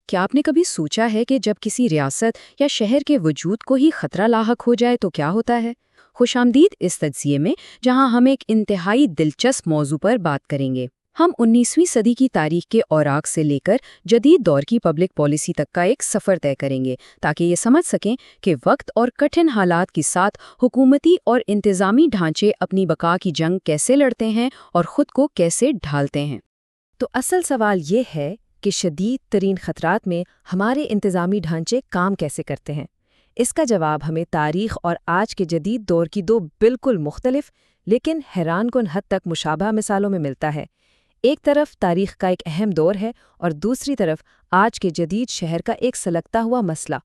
کیا آپ نے کبھی سوچا ہے کہ جب کسی ریاست یا شہر کے وجود کو ہی خطرہ لاحق ہو جائے تو کیا ہوتا ہے؟ خوش آمدید اس تجزیے میں، جہاں ہم ایک انتہائی دلچسپ موضوع پر بات کریں گے۔ ہم 19ویں صدی کی تاریخ کے اوراق سے لے کر جدید دور کی پبلک پالیسی تک کا ایک سفر طے کریں گے، تاکہ یہ سمجھ سکیں کہ وقت اور کٹھن حالات کے ساتھ حکومتی اور انتظامی ڈھانچے اپنی بقا کی جنگ کیسے لڑتے ہیں اور خود کو کیسے ڈھالتے ہیں۔ تو اصل سوال یہ ہے کہ شدید ترین خطرات میں ہمارے انتظامی ڈھانچے کام کیسے کرتے ہیں۔ اس کا جواب ہمیں تاریخ اور آج کے جدید دور کی دو بالکل مختلف لیکن حیران کن حد تک مشابہ مثالوں میں ملتا ہے۔ ایک طرف تاریخ کا ایک اہم دور ہے اور دوسری طرف آج کے جدید شہر کا ایک سلگتا ہوا مسئلہ،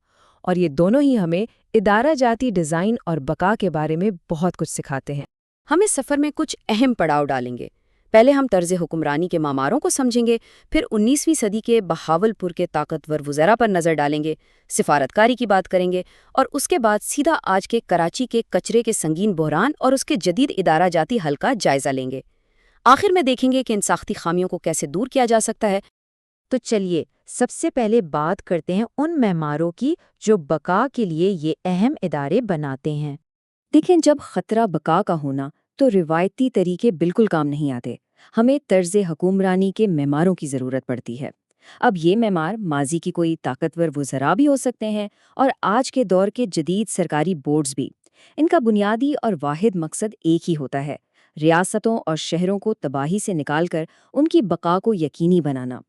اور یہ دونوں ہی ہمیں ادارہ جاتی ڈیزائن اور بقا کے بارے میں بہت کچھ سکھاتے ہیں۔ ہم اس سفر میں کچھ اہم پڑاؤ ڈالیں گے۔ پہلے ہم طرز حکمرانی کے معماروں کو سمجھیں گے، پھر 19ویں صدی کے بہاولپور کے طاقتور وزراء پر نظر ڈالیں گے، سفارتکاری کی بات کریں گے، اور اس کے بعد سیدھا آج کے کراچی کے کچرے کے سنگین بحران اور اس کے جدید ادارہ جاتی حل کا جائزہ لیں گے۔ آخر میں دیکھیں گے کہ ان ساختی خامیوں کو کیسے دور کیا جا سکتا ہے۔ تو چلیے سب سے پہلے بات کرتے ہیں ان معماروں کی جو بقا کے لیے یہ اہم ادارے بناتے ہیں۔ دیکھیں، جب خطرہ بقا کا ہونا تو روایتی طریقے بالکل کام نہیں آتے، ہمیں طرز حکمرانی کے معماروں کی ضرورت پڑتی ہے۔ اب یہ معمار ماضی کی کوئی طاقتور وزراء بھی ہو سکتے ہیں اور آج کے دور کے جدید سرکاری بورڈز بھی۔ ان کا بنیادی اور واحد مقصد ایک ہی ہوتا ہے: ریاستوں اور شہروں کو تباہی سے نکال کر ان کی بقا کو یقینی بنانا۔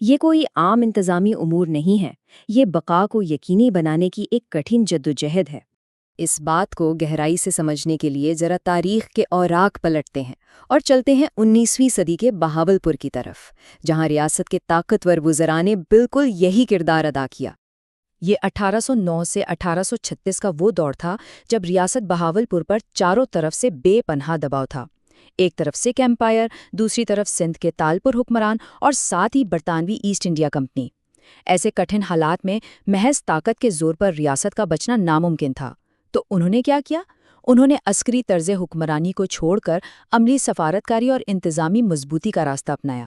یہ کوئی عام انتظامی امور نہیں ہے، یہ بقا کو یقینی بنانے کی ایک کٹھن جدوجہد ہے۔ اس بات کو گہرائی سے سمجھنے کے لیے ذرا تاریخ کے اوراق پلٹتے ہیں اور چلتے ہیں 19ویں صدی کے بہاولپور کی طرف، جہاں ریاست کے طاقتور وزراء نے بالکل یہی کردار ادا کیا۔ یہ 1809 سے 1836 کا وہ دور تھا جب ریاست بہاولپور پر چاروں طرف سے بے پناہ دباؤ تھا۔ ایک طرف سکھ ایمپائر، دوسری طرف سندھ کے تالپور حکمران اور ساتھ ہی برطانوی ایسٹ انڈیا کمپنی۔ ایسے کٹھن حالات میں محض طاقت کے زور پر ریاست کا بچنا ناممکن تھا۔ تو انہوں نے کیا کیا؟ انہوں نے عسکری طرز حکمرانی کو چھوڑ کر عملی سفارتکاری اور انتظامی مضبوطی کا راستہ اپنایا۔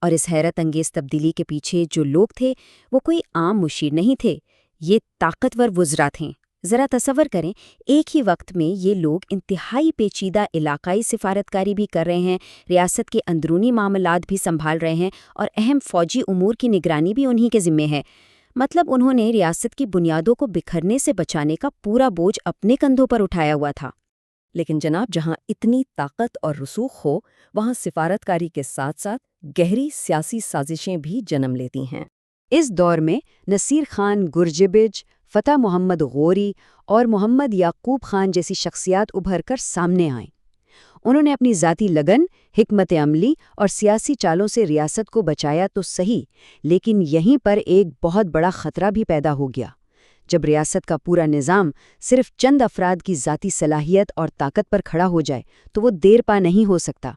اور اس حیرت انگیز تبدیلی کے پیچھے جو لوگ تھے وہ کوئی عام مشیر نہیں تھے، یہ طاقتور وزراء تھے۔ ذرا تصور کریں، ایک ہی وقت میں یہ لوگ انتہائی پیچیدہ علاقائی سفارتکاری بھی کر رہے ہیں، ریاست کے اندرونی معاملات بھی سنبھال رہے ہیں، اور اہم فوجی امور کی نگرانی بھی انہی کے ذمے ہے۔ مطلب انہوں نے ریاست کی بنیادوں کو بکھرنے سے بچانے کا پورا بوجھ اپنے کندھوں پر اٹھایا ہوا تھا۔ لیکن جناب، جہاں اتنی طاقت اور رسوخ ہو، وہاں سفارتکاری کے ساتھ ساتھ گہری سیاسی سازشیں بھی جنم لیتی ہیں۔ اس دور میں نصیر خان گرجبج، فتح محمد غوری اور محمد یعقوب خان جیسی شخصیات ابھر کر سامنے آئیں۔ انہوں نے اپنی ذاتی لگن، حکمت عملی اور سیاسی چالوں سے ریاست کو بچایا تو صحیح، لیکن یہیں پر ایک بہت بڑا خطرہ بھی پیدا ہو گیا۔ جب ریاست کا پورا نظام صرف چند افراد کی ذاتی صلاحیت اور طاقت پر کھڑا ہو جائے تو وہ دیر پا نہیں ہو سکتا۔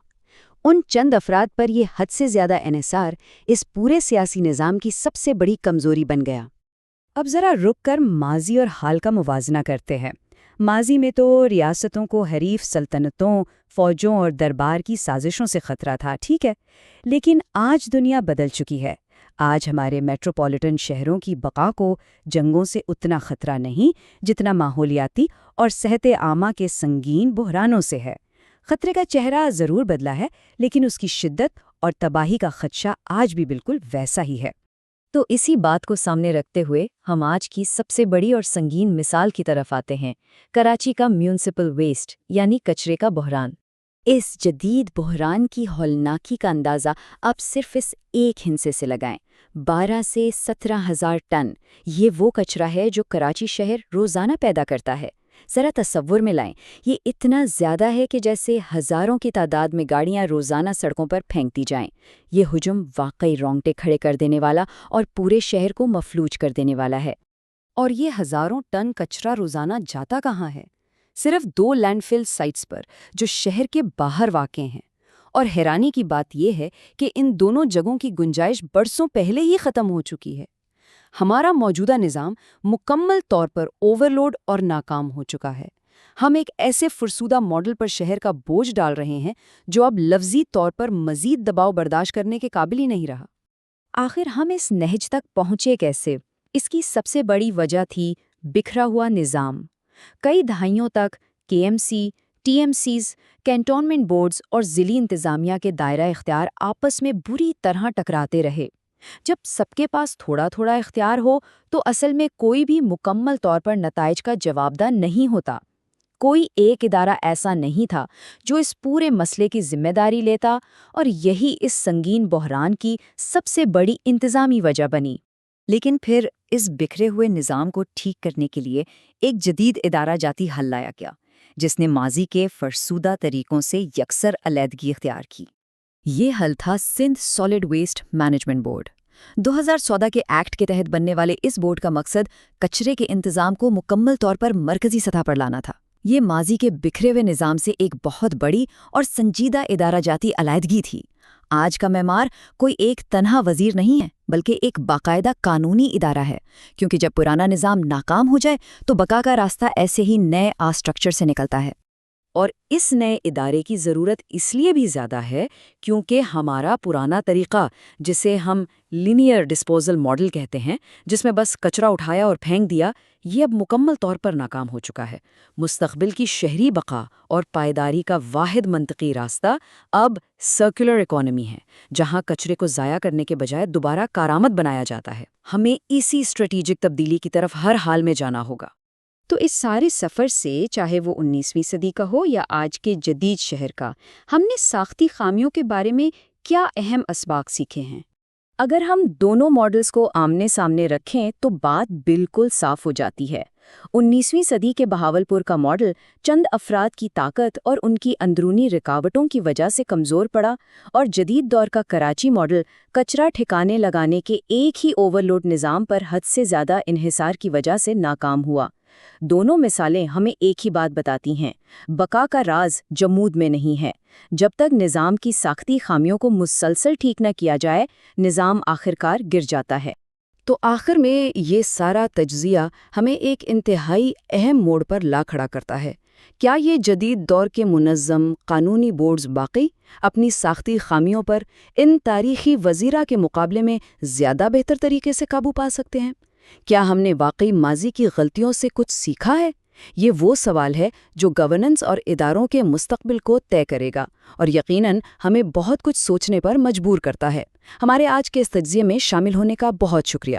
ان چند افراد پر یہ حد سے زیادہ انحصار اس پورے سیاسی نظام کی سب سے بڑی کمزوری بن گیا۔ اب ذرا رک کر ماضی اور حال کا موازنہ کرتے ہیں۔ ماضی میں تو ریاستوں کو حریف سلطنتوں، فوجوں اور دربار کی سازشوں سے خطرہ تھا، ٹھیک ہے، لیکن آج دنیا بدل چکی ہے۔ آج ہمارے میٹروپولیٹن شہروں کی بقا کو جنگوں سے اتنا خطرہ نہیں جتنا ماحولیاتی اور صحت عامہ کے سنگین بحرانوں سے ہے۔ خطرے کا چہرہ ضرور بدلا ہے، لیکن اس کی شدت اور تباہی کا خدشہ آج بھی بالکل ویسا ہی ہے۔ تو اسی بات کو سامنے رکھتے ہوئے ہم آج کی سب سے بڑی اور سنگین مثال کی طرف آتے ہیں، کراچی کا میونسپل ویسٹ یعنی کچرے کا بحران۔ اس جدید بحران کی ہولناکی کا اندازہ آپ صرف اس ایک ہندسے سے لگائیں: 12 سے 17,000 ٹن۔ یہ وہ کچرا ہے جو کراچی شہر روزانہ پیدا کرتا ہے۔ ذرا تصور میں لائیں، یہ اتنا زیادہ ہے کہ جیسے ہزاروں کی تعداد میں گاڑیاں روزانہ سڑکوں پر پھینک دی جائیں۔ یہ ہجوم واقعی رونگٹے کھڑے کر دینے والا اور پورے شہر کو مفلوج کر دینے والا ہے۔ اور یہ ہزاروں ٹن کچرا روزانہ جاتا کہاں ہے؟ صرف 2 لینڈ فل سائٹس پر جو شہر کے باہر واقع ہیں۔ اور حیرانی کی بات یہ ہے کہ ان دونوں جگہوں کی گنجائش برسوں پہلے ہی ختم ہو چکی ہے۔ ہمارا موجودہ نظام مکمل طور پر اوور لوڈ اور ناکام ہو چکا ہے۔ ہم ایک ایسے فرسودہ ماڈل پر شہر کا بوجھ ڈال رہے ہیں جو اب لفظی طور پر مزید دباؤ برداشت کرنے کے قابل ہی نہیں رہا۔ آخر ہم اس نہج تک پہنچے کیسے؟ اس کی سب سے بڑی وجہ تھی بکھرا ہوا نظام۔ کئی دہائیوں تک KMC، TMCs، کینٹونمنٹ بورڈز اور ضلعی انتظامیہ کے دائرہ اختیار آپس میں بری طرح ٹکراتے رہے۔ جب سب کے پاس تھوڑا تھوڑا اختیار ہو تو اصل میں کوئی بھی مکمل طور پر نتائج کا جوابدہ نہیں ہوتا۔ کوئی ایک ادارہ ایسا نہیں تھا جو اس پورے مسئلے کی ذمہ داری لیتا، اور یہی اس سنگین بحران کی سب سے بڑی انتظامی وجہ بنی۔ لیکن پھر اس بکھرے ہوئے نظام کو ٹھیک کرنے کے لیے ایک جدید ادارہ جاتی حل لایا گیا، جس نے ماضی کے فرسودہ طریقوں سے یکسر علیحدگی اختیار کی۔ یہ حل تھا Sindh solid waste management board. 2014 کے ایکٹ کے تحت بننے والے اس بورڈ کا مقصد کچرے کے انتظام کو مکمل طور پر مرکزی سطح پر لانا تھا۔ یہ ماضی کے بکھرے ہوئے نظام سے ایک بہت بڑی اور سنجیدہ ادارہ جاتی علیحدگی تھی۔ آج کا معمار کوئی ایک تنہا وزیر نہیں ہے، بلکہ ایک باقاعدہ قانونی ادارہ ہے، کیونکہ جب پرانا نظام ناکام ہو جائے تو بقا کا راستہ ایسے ہی نئے اسٹرکچر سے نکلتا ہے۔ اور اس نئے ادارے کی ضرورت اس لیے بھی زیادہ ہے کیونکہ ہمارا پرانا طریقہ، جسے ہم لینئر ڈسپوزل ماڈل کہتے ہیں، جس میں بس کچرا اٹھایا اور پھینک دیا، یہ اب مکمل طور پر ناکام ہو چکا ہے۔ مستقبل کی شہری بقا اور پائیداری کا واحد منطقی راستہ اب سرکولر اکانومی ہے، جہاں کچرے کو ضائع کرنے کے بجائے دوبارہ کارآمد بنایا جاتا ہے۔ ہمیں اسی اسٹریٹجک تبدیلی کی طرف ہر حال میں جانا ہوگا۔ تو اس سارے سفر سے، چاہے وہ 19ویں صدی کا ہو یا آج کے جدید شہر کا، ہم نے ساختی خامیوں کے بارے میں کیا اہم اسباق سیکھے ہیں؟ اگر ہم دونوں ماڈلز کو آمنے سامنے رکھیں تو بات بالکل صاف ہو جاتی ہے۔ 19ویں صدی کے بہاولپور کا ماڈل چند افراد کی طاقت اور ان کی اندرونی رکاوٹوں کی وجہ سے کمزور پڑا، اور جدید دور کا کراچی ماڈل کچرا ٹھکانے لگانے کے ایک ہی اوورلوڈ نظام پر حد سے زیادہ انحصار کی وجہ سے ناکام ہوا۔ دونوں مثالیں ہمیں ایک ہی بات بتاتی ہیں: بقا کا راز جمود میں نہیں ہے۔ جب تک نظام کی ساختی خامیوں کو مسلسل ٹھیک نہ کیا جائے، نظام آخرکار گر جاتا ہے۔ تو آخر میں یہ سارا تجزیہ ہمیں ایک انتہائی اہم موڑ پر لا کھڑا کرتا ہے۔ کیا یہ جدید دور کے منظم قانونی بورڈز باقی اپنی ساختی خامیوں پر ان تاریخی وزیرہ کے مقابلے میں زیادہ بہتر طریقے سے قابو پا سکتے ہیں؟ کیا ہم نے واقعی ماضی کی غلطیوں سے کچھ سیکھا ہے؟ یہ وہ سوال ہے جو گورننس اور اداروں کے مستقبل کو طے کرے گا، اور یقیناً ہمیں بہت کچھ سوچنے پر مجبور کرتا ہے۔ ہمارے آج کے اس تجزیے میں شامل ہونے کا بہت شکریہ۔